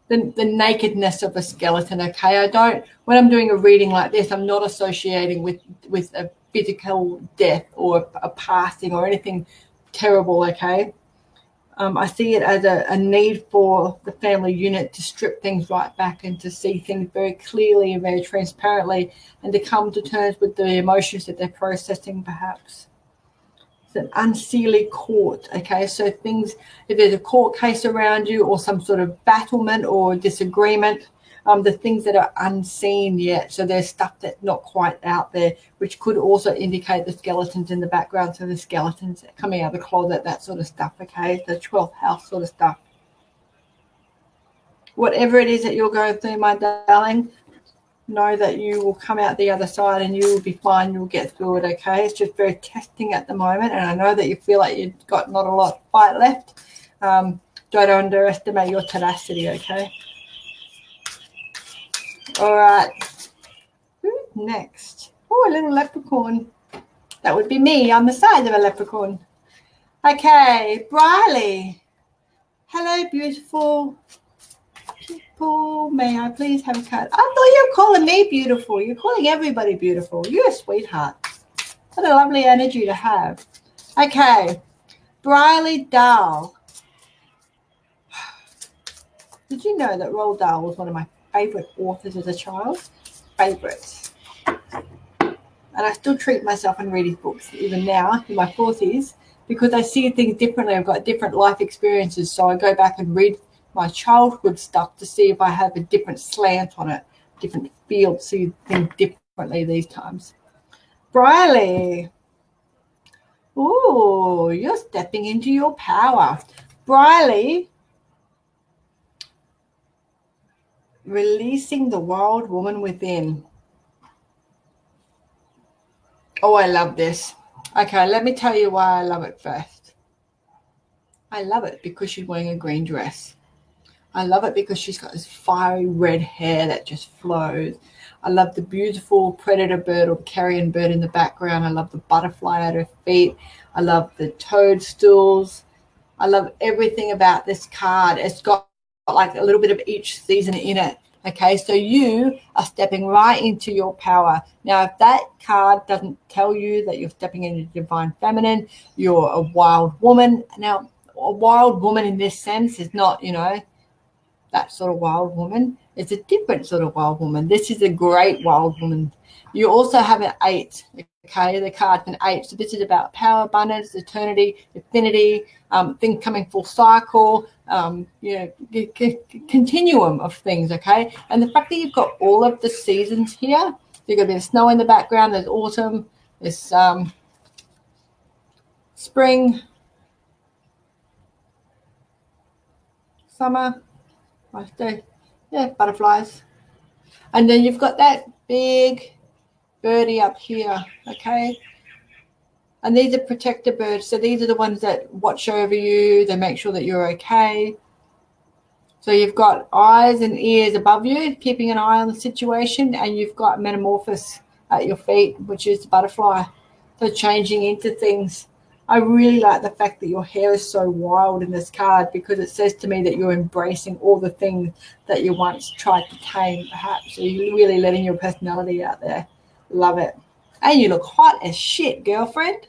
the nakedness of a skeleton. Okay, when I'm doing a reading like this, I'm not associating with a physical death or a passing or anything terrible. Okay. I see it as a need for the family unit to strip things right back and to see things very clearly and very transparently, and to come to terms with the emotions that they're processing, perhaps. It's an unsealy court, okay? So things, if there's a court case around you or some sort of battlement or disagreement, the things that are unseen yet. So there's stuff that's not quite out there, which could also indicate the skeletons in the background. So the skeletons coming out of the closet, that sort of stuff, okay? The 12th house sort of stuff. Whatever it is that you're going through, my darling, know that you will come out the other side and you will be fine. You'll get through it, okay? It's just very testing at the moment, and I know that you feel like you've got not a lot of fight left. Don't underestimate your tenacity, okay? All right. Who's next? Oh, a little leprechaun. That would be me on the side of a leprechaun. Okay, Briley. Hello, beautiful people. May I please have a card? I thought you were calling me beautiful. You're calling everybody beautiful. You're a sweetheart. What a lovely energy to have. Okay, Briley Dahl. Did you know that Roald Dahl was one of my favorite authors as a child? Favorites. And I still treat myself and read his books even now in my 40s because I see things differently. I've got different life experiences, so I go back and read my childhood stuff to see if I have a different slant on it, different feel, see things differently these times. Briley. Ooh, you're stepping into your power. Briley, releasing the wild woman within. Oh, I love this. Okay, let me tell you why I love it first. I love it because she's wearing a green dress. I love it because she's got this fiery red hair that just flows. I love the beautiful predator bird or carrion bird in the background. I love the butterfly at her feet. I love the toadstools. I love everything about this card. It's got like a little bit of each season in it. Okay, so you are stepping right into your power. Now, if that card doesn't tell you that you're stepping into divine feminine, you're a wild woman. Now, a wild woman in this sense is not, you know, that sort of wild woman. It's a different sort of wild woman. This is a great wild woman. You also have an 8, okay? The card's an 8. So this is about power, abundance, eternity, infinity, things coming full cycle, you know, continuum of things, okay? And the fact that you've got all of the seasons here, you've got a bit of snow in the background, there's autumn, there's spring, summer, yeah, butterflies. And then you've got that big birdie up here, okay? And these are protector birds. So these are the ones that watch over you. They make sure that you're okay. So you've got eyes and ears above you, keeping an eye on the situation. And you've got metamorphosis at your feet, which is the butterfly. So changing into things. I really like the fact that your hair is so wild in this card because it says to me that you're embracing all the things that you once tried to tame, perhaps. So you're really letting your personality out there. Love it. And you look hot as shit, girlfriend.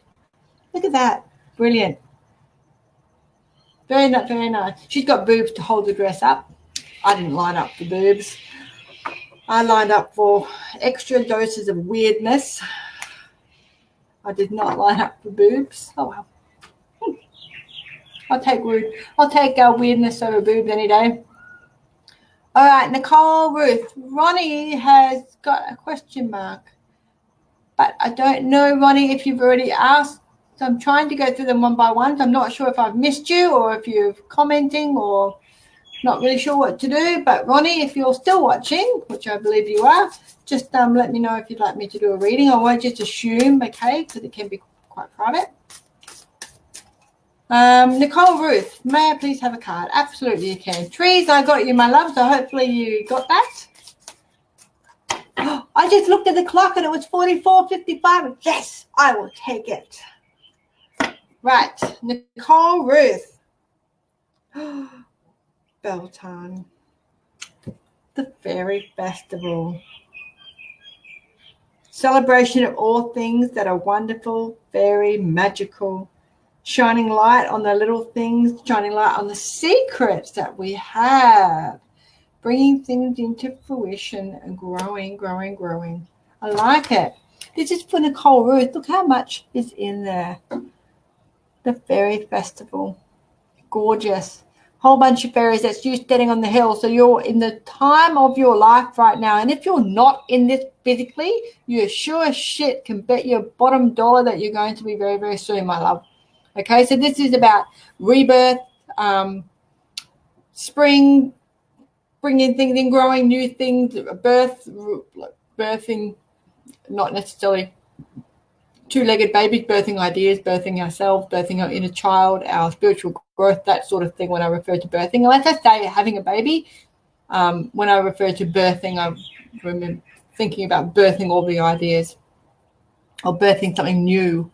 Look at that. Brilliant. Very nice, very nice. She's got boobs to hold the dress up. I didn't line up for boobs. I lined up for extra doses of weirdness. I did not line up for boobs. Oh, well. I'll take weirdness over boobs any day. All right, Nicole Ruth. Ronnie has got a question mark. But I don't know, Ronnie, if you've already asked. So I'm trying to go through them one by one. I'm not sure if I've missed you or if you're commenting or not really sure what to do. But, Ronnie, if you're still watching, which I believe you are, just let me know if you'd like me to do a reading. I won't just assume, okay, because it can be quite private. Nicole Ruth, may I please have a card? Absolutely you can. Trees, I got you, my love, so hopefully you got that. I just looked at the clock and it was 44:55. Yes, I will take it. Right, Nicole Ruth. Bell time. The Fairy Festival. Celebration of all things that are wonderful, very magical. Shining light on the little things, shining light on the secrets that we have. Bringing things into fruition and growing, growing, growing. I like it. This is for Nicole Ruth. Look how much is in there. The Fairy Festival. Gorgeous. Whole bunch of fairies. That's you standing on the hill. So you're in the time of your life right now. And if you're not in this physically, you sure as shit can bet your bottom dollar that you're going to be very, very soon, my love. Okay, so this is about rebirth, spring, bringing things in, growing new things, birthing, not necessarily two-legged babies, birthing ideas, birthing ourselves, birthing our inner child, our spiritual growth, that sort of thing when I refer to birthing. And let's just say having a baby, when I refer to birthing, I remember thinking about birthing all the ideas or birthing something new.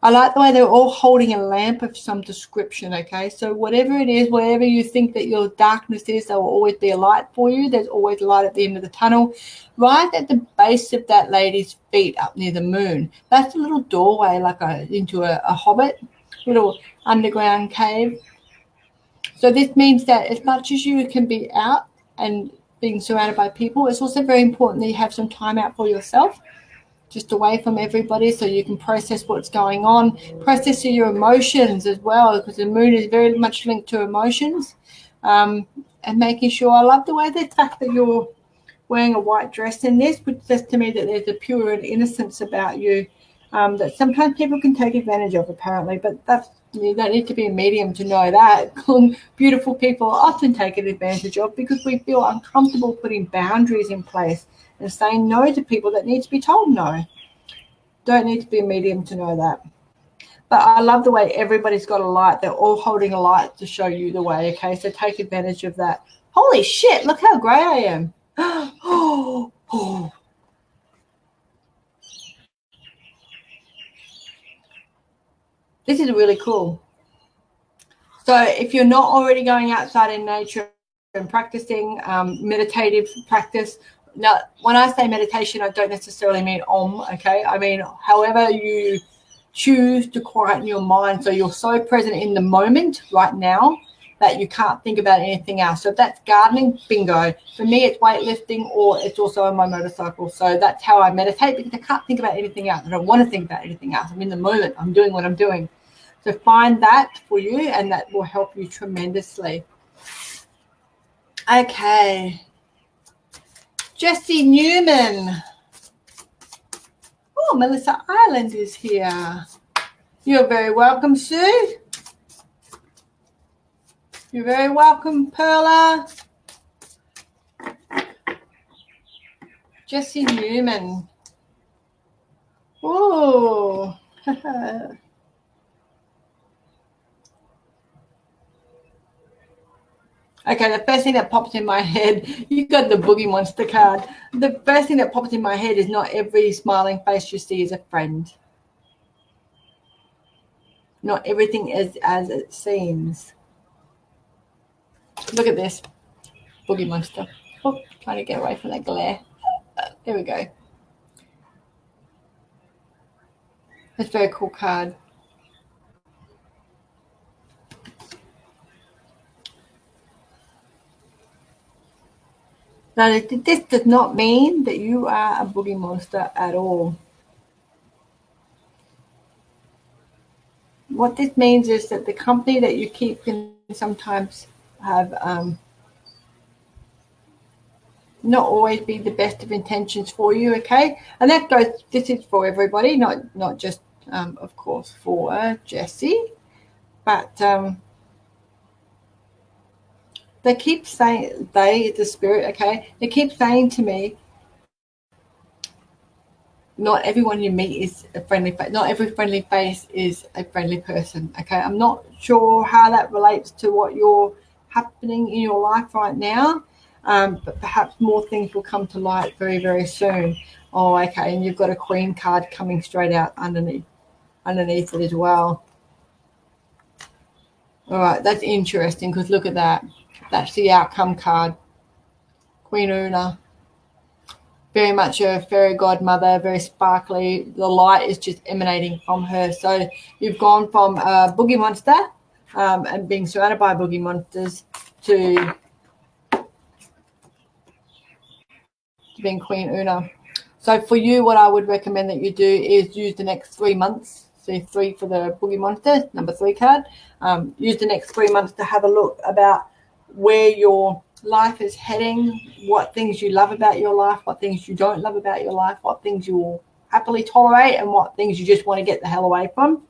I like the way they're all holding a lamp of some description, okay? So whatever it is, whatever you think that your darkness is, there will always be a light for you. There's always light at the end of the tunnel. Right at the base of that lady's feet up near the moon, that's a little doorway like into a hobbit, little underground cave. So this means that as much as you can be out and being surrounded by people, it's also very important that you have some time out for yourself, just away from everybody, so you can process what's going on, process your emotions as well, because the moon is very much linked to emotions, and making sure. I love the fact that you're wearing a white dress in this, which says to me that there's a pure and innocence about you, that sometimes people can take advantage of, apparently, but you don't need to be a medium to know that. Beautiful people are often taken advantage of because we feel uncomfortable putting boundaries in place and saying no to people that need to be told no. Don't need to be a medium to know that. But I love the way everybody's got a light. They're all holding a light to show you the way, okay? So take advantage of that. Holy shit, look how grey I am. Oh. This is really cool. So if you're not already going outside in nature and practicing meditative practice, now when I say meditation, I don't necessarily mean om, okay? I mean however you choose to quieten your mind so you're so present in the moment right now that you can't think about anything else. So if that's gardening, bingo. For me, it's weightlifting, or it's also on my motorcycle. So that's how I meditate, because I can't think about anything else. I don't want to think about anything else. I'm in the moment. I'm doing what I'm doing. So find that for you, and that will help you tremendously. Okay. Jesse Newman. Oh, Melissa Ireland is here. You're very welcome, Sue. You're very welcome, Perla. Jesse Newman. Oh. Okay, the first thing that pops in my head, you got the Boogie Monster card. The first thing that pops in my head is not every smiling face you see is a friend. Not everything is as it seems. Look at this. Boogie Monster. Oh, trying to get away from that glare. There we go. That's a very cool card. Now, this does not mean that you are a Boogie Monster at all. What this means is that the company that you keep can sometimes have not always be the best of intentions for you, okay? And that goes, this is for everybody, not just, of course, for Jessie, but they keep saying, the spirit, okay, they keep saying to me not everyone you meet is a friendly face. Not every friendly face is a friendly person. Okay, I'm not sure how that relates to what you're happening in your life right now, but perhaps more things will come to light very, very soon. Oh, okay, and you've got a Queen card coming straight out underneath it as well. All right, that's interesting because look at that. That's the outcome card. Queen Una. Very much a fairy godmother, very sparkly. The light is just emanating from her. So you've gone from a boogie monster and being surrounded by boogie monsters to being Queen Una. So for you, what I would recommend that you do is use the next 3 months. So 3 for the boogie monster, number 3 card. Use the next 3 months to have a look about where your life is heading, what things you love about your life, what things you don't love about your life, what things you will happily tolerate, and what things you just want to get the hell away from.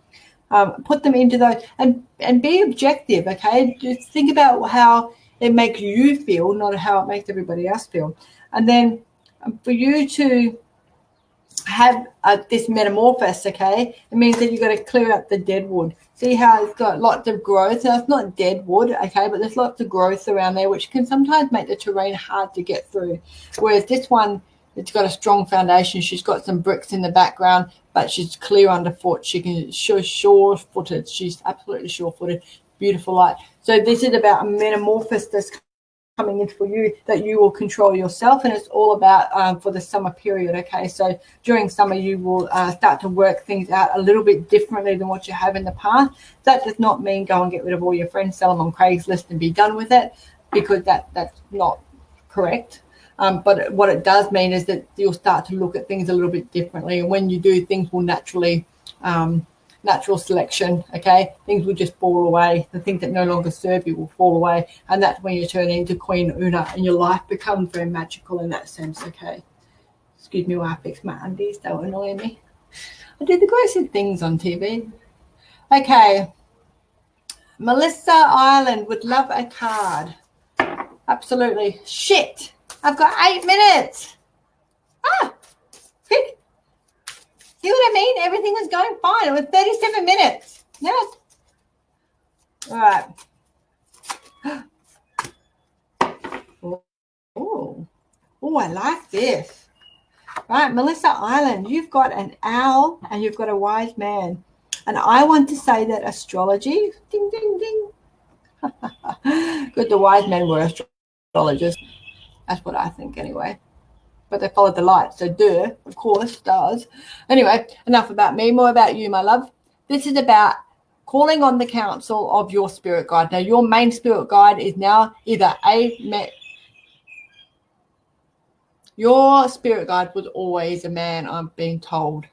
Put them into those and be objective, okay? Just think about how it makes you feel, not how it makes everybody else feel. And then for you to have this metamorphosis, okay, it means that you've got to clear up the dead wood. See how it's got lots of growth. Now, it's not dead wood, okay, but there's lots of growth around there, which can sometimes make the terrain hard to get through. Whereas this one, it's got a strong foundation. She's got some bricks in the background, but she's clear underfoot. She's sure-footed. She's absolutely sure-footed. Beautiful light. So this is about a metamorphosis that's coming in for you that you will control yourself, and it's all about for the summer period. Okay, so during summer you will start to work things out a little bit differently than what you have in the past. That does not mean go and get rid of all your friends, sell them on Craigslist and be done with it, because that's not correct. But what it does mean is that you'll start to look at things a little bit differently, and when you do, things will naturally natural selection, okay, things will just fall away. The things that no longer serve you will fall away, and that's when you turn into Queen Una and your life becomes very magical in that sense. Okay, excuse me while I fix my undies, don't annoy me. I do the grossest things on TV. Okay, Melissa Ireland would love a card. Absolutely. Shit, I've got 8 minutes. Quick. See what I mean? Everything was going fine. It was 37 minutes. Yes. All right. Oh, I like this. Right, Melissa Ireland, you've got an owl and you've got a wise man. And I want to say that astrology, ding, ding, ding. Good, the wise men were astrologers. That's what I think anyway. But they followed the light, so of course, stars. Anyway, enough about me, more about you, my love. This is about calling on the counsel of your spirit guide. Now, your main spirit guide is now either your spirit guide was always a man, I'm being told.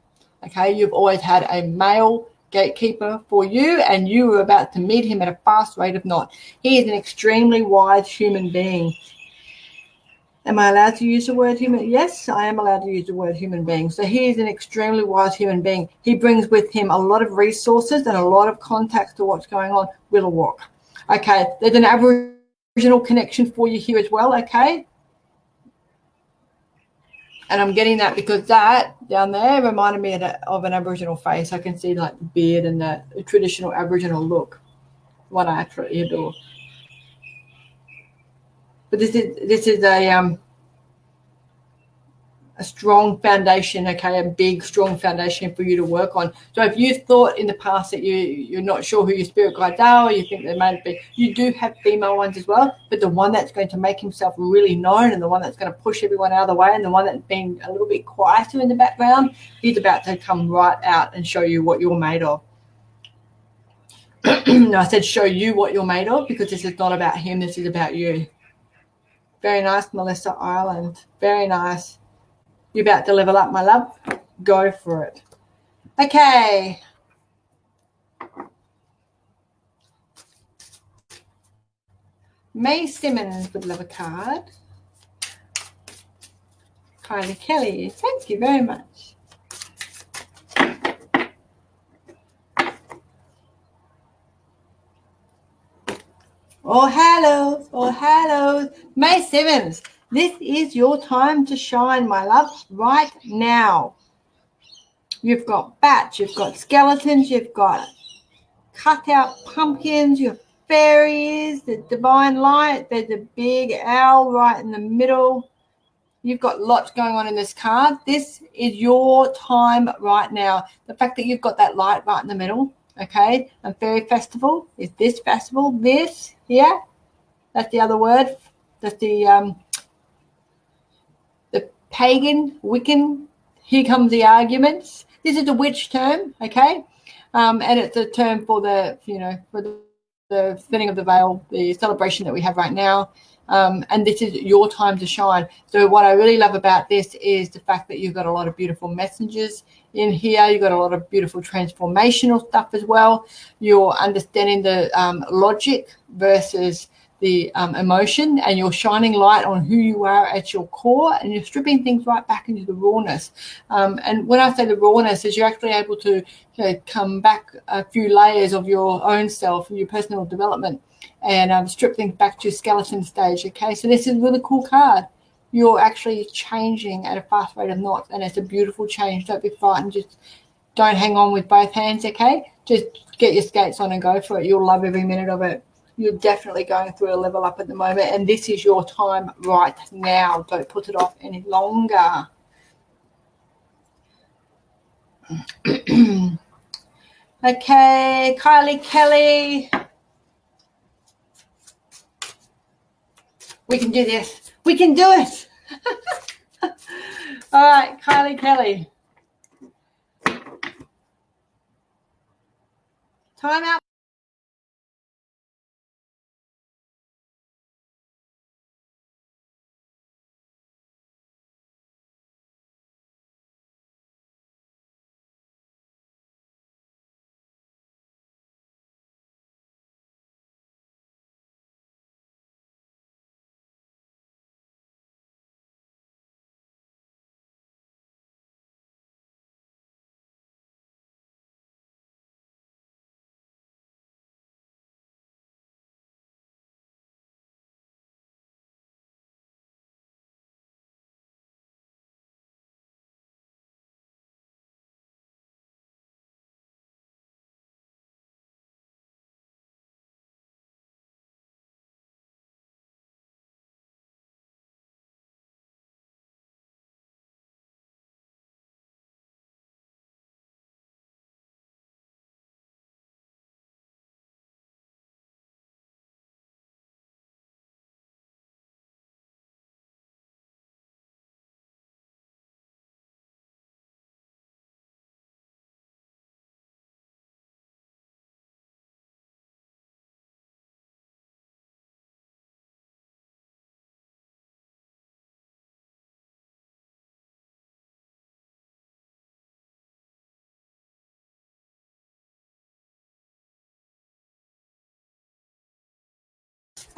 Okay, you've always had a male gatekeeper for you, and you were about to meet him at a fast rate of knot. He is an extremely wise human being. Am I allowed to use the word human? Yes, I am allowed to use the word human being. So he is an extremely wise human being. He brings with him a lot of resources and a lot of contacts to what's going on. Will walk. Okay, there's an Aboriginal connection for you here as well, okay? And I'm getting that because that down there reminded me of an Aboriginal face. I can see like the beard and the traditional Aboriginal look. One I absolutely adore. But this is a strong foundation, okay, a big, strong foundation for you to work on. So if you thought in the past that you're not sure who your spirit guides are, or you think they might be, you do have female ones as well, but the one that's going to make himself really known and the one that's going to push everyone out of the way and the one that's been a little bit quieter in the background, he's about to come right out and show you what you're made of. No, I said show you what you're made of, because this is not about him, this is about you. Very nice, Melissa Ireland. Very nice. You're about to level up, my love. Go for it. Okay. May Simmons would love a card. Kylie Kelly, thank you very much. Oh, Hallows. May Simmons, this is your time to shine, my love, right now. You've got bats, you've got skeletons, you've got cut out pumpkins, your fairies, the divine light. There's a big owl right in the middle. You've got lots going on in this card. This is your time right now. The fact that you've got that light right in the middle, okay? And fairy festival is this festival. This here, that's the other word. That's the pagan, Wiccan. Here comes the arguments. This is a witch term, okay? And it's a term for the, for the thinning of the veil, the celebration that we have right now. And this is your time to shine. So what I really love about this is the fact that you've got a lot of beautiful messengers in here. You've got a lot of beautiful transformational stuff as well. You're understanding the logic versus the emotion, and you're shining light on who you are at your core, and you're stripping things right back into the rawness. And when I say the rawness, is you're actually able to come back a few layers of your own self, your personal development, and strip things back to skeleton stage. Okay, so this is a really cool card. You're actually changing at a fast rate of knots, and it's a beautiful change. Don't be frightened. Just don't hang on with both hands. Okay, just get your skates on and go for it. You'll love every minute of it. You're definitely going through a level up at the moment, and this is your time right now. Don't put it off any longer. Okay, Kylie Kelly. We can do this. We can do it. All right, Kylie Kelly. Time out.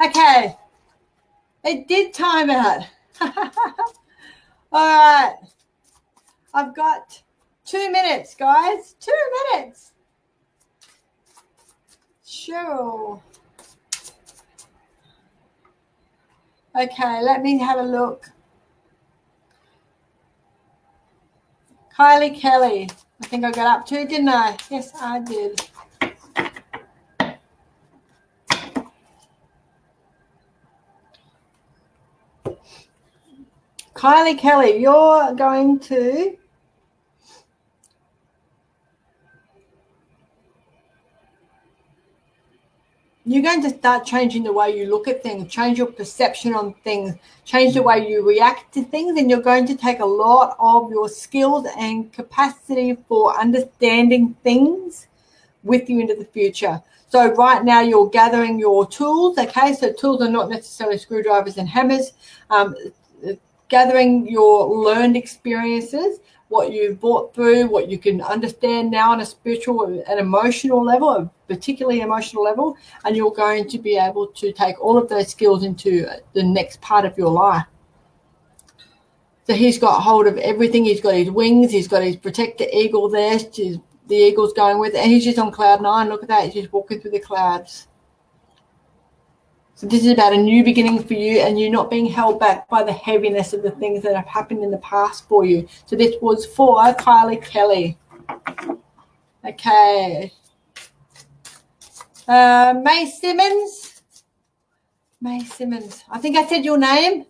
Okay, it did time out. All right, I've got 2 minutes, guys. 2 minutes. Sure. Okay, let me have a look. Kylie Kelly. I think I got up to, didn't I? Yes, I did. Kylie Kelly, you're going to start changing the way you look at things, change your perception on things, change the way you react to things, and you're going to take a lot of your skills and capacity for understanding things with you into the future. So right now you're gathering your tools, okay? So tools are not necessarily screwdrivers and hammers. Gathering your learned experiences, what you've brought through, what you can understand now on a spiritual and emotional level, a particularly emotional level, and you're going to be able to take all of those skills into the next part of your life. So he's got hold of everything. He's got his wings. He's got his protector eagle there. The eagle's going with it, and he's just on cloud 9. Look at that. He's just walking through the clouds. So this is about a new beginning for you, and you not being held back by the heaviness of the things that have happened in the past for you. So this was for Kylie Kelly. Okay. May Simmons. May Simmons. I think I said your name.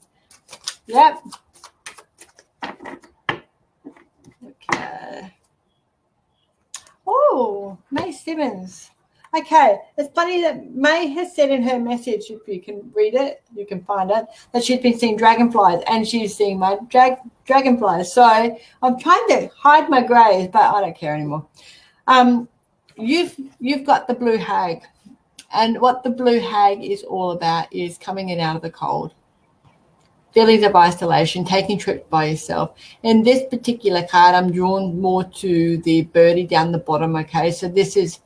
Yep. Okay. Oh, May Simmons. Okay, it's funny that May has said in her message, if you can read it, you can find it, that she's been seeing dragonflies and she's seeing my dragonflies. So I'm trying to hide my greys, but I don't care anymore. You've got the blue hag, and what the blue hag is all about is coming in out of the cold. Feelings of isolation, taking trips by yourself. In this particular card, I'm drawn more to the birdie down the bottom, okay? So this is,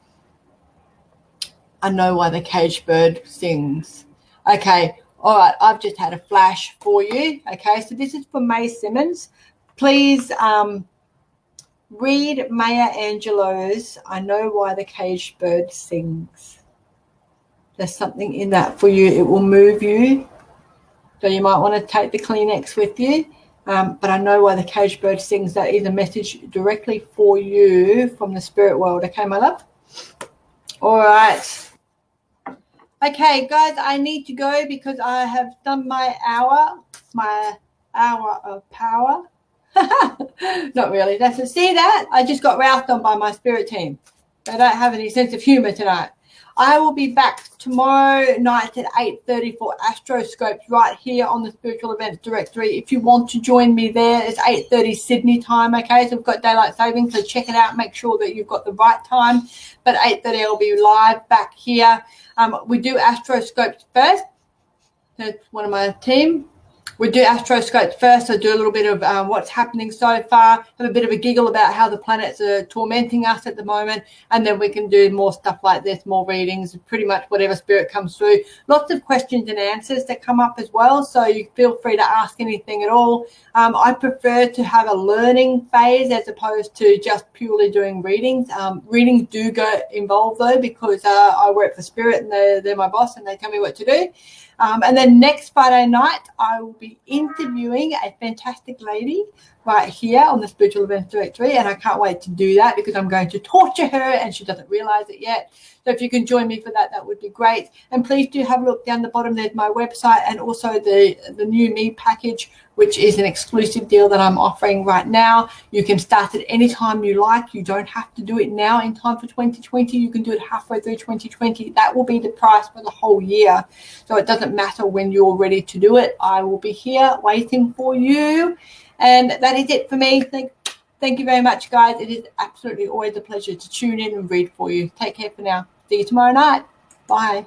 I know why the caged bird sings. Okay, all right, I've just had a flash for you, okay? So this is for May Simmons. Please read Maya Angelou's I Know Why the Caged Bird Sings. There's something in that for you. It will move you. So you might want to take the Kleenex with you. But I know why the caged bird sings. That is a message directly for you from the spirit world. Okay, my love? All right. Okay, guys, I need to go because I have done my hour of power. Not really. See that? I just got roused on by my spirit team. They don't have any sense of humor tonight. I will be back tomorrow night at 8:30 for Astroscopes right here on the Spiritual Events Directory. If you want to join me there, it's 8:30 Sydney time, okay? So we've got daylight saving, so check it out. Make sure that you've got the right time. But 8:30 I'll be live back here. We do Astroscopes first. That's one of my team. We do astroscopes first, so do a little bit of what's happening so far, have a bit of a giggle about how the planets are tormenting us at the moment, and then we can do more stuff like this, more readings, pretty much whatever spirit comes through. Lots of questions and answers that come up as well, so you feel free to ask anything at all. I prefer to have a learning phase as opposed to just purely doing readings. Readings do go involved though, because I work for spirit and they're my boss and they tell me what to do. And then next Friday night, I will be interviewing a fantastic lady right here on the Spiritual Events Directory, and I can't wait to do that because I'm going to torture her and she doesn't realize it yet. So if you can join me for that, that would be great. And please do have a look down the bottom. There's my website and also the new Me package, which is an exclusive deal that I'm offering right now. You can start at any time you like. You don't have to do it now in time for 2020. You can do it halfway through 2020. That will be the price for the whole year. So it doesn't matter when you're ready to do it. I will be here waiting for you. And that is it for me. Thank you very much, guys. It is absolutely always a pleasure to tune in and read for you. Take care for now. See you tomorrow night. Bye.